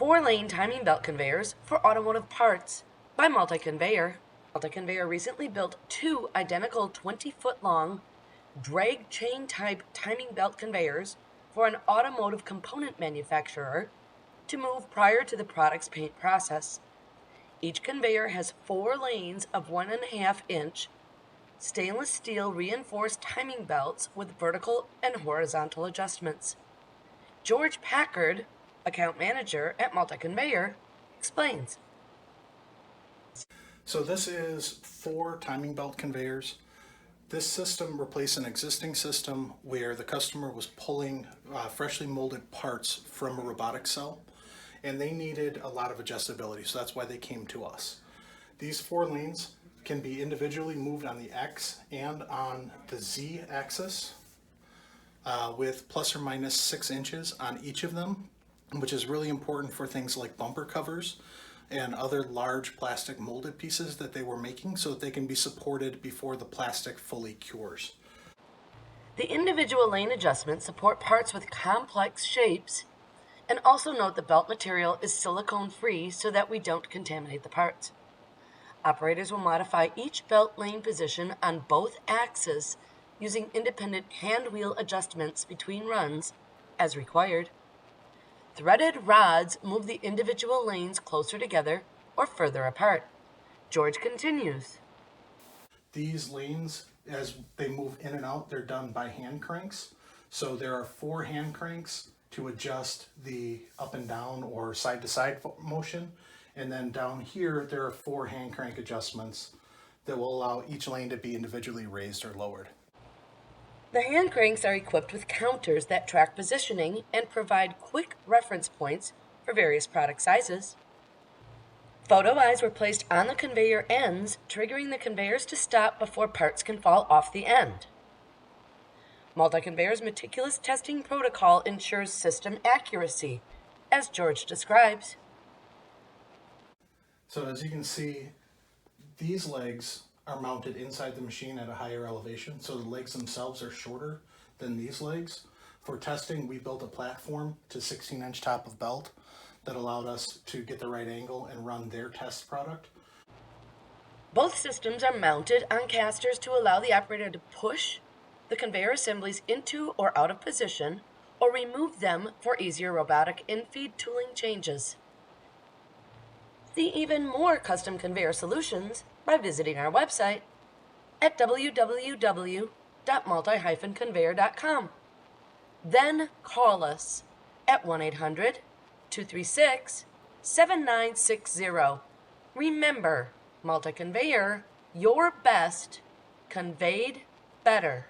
4-lane timing belt conveyors for automotive parts by Multi-Conveyor. Multi-Conveyor recently built 2 identical 20-foot-long drag chain type timing belt conveyors for an automotive component manufacturer to move prior to the product's paint process. Each conveyor has 4 lanes of 1.5-inch stainless steel reinforced timing belts with vertical and horizontal adjustments. George Packard, account manager at Multi-Conveyor, explains. So this is 4 timing belt conveyors. This system replaced an existing system where the customer was pulling freshly molded parts from a robotic cell, and they needed a lot of adjustability, so that's why they came to us. These 4 lanes can be individually moved on the X and on the Z axis with plus or minus 6 inches on each of them, which is really important for things like bumper covers and other large plastic molded pieces that they were making so that they can be supported before the plastic fully cures. The individual lane adjustments support parts with complex shapes, and also note the belt material is silicone-free so that we don't contaminate the parts. Operators will modify each belt lane position on both axes using independent hand wheel adjustments between runs as required. Threaded rods move the individual lanes closer together or further apart. George continues. These lanes, as they move in and out, they're done by hand cranks. So there are 4 hand cranks to adjust the up and down or side to side motion. And then down here, there are 4 hand crank adjustments that will allow each lane to be individually raised or lowered. The hand cranks are equipped with counters that track positioning and provide quick reference points for various product sizes. Photo eyes were placed on the conveyor ends, triggering the conveyors to stop before parts can fall off the end. Multi-Conveyor's meticulous testing protocol ensures system accuracy, as George describes. So as you can see, these legs are mounted inside the machine at a higher elevation, so the legs themselves are shorter than these legs. For testing, we built a platform to 16-inch top of belt that allowed us to get the right angle and run their test product. Both systems are mounted on casters to allow the operator to push the conveyor assemblies into or out of position or remove them for easier robotic in-feed tooling changes. See even more custom conveyor solutions by visiting our website at www.multi-conveyor.com. Then call us at 1-800-236-7960. Remember, Multi-Conveyor, your best conveyed better.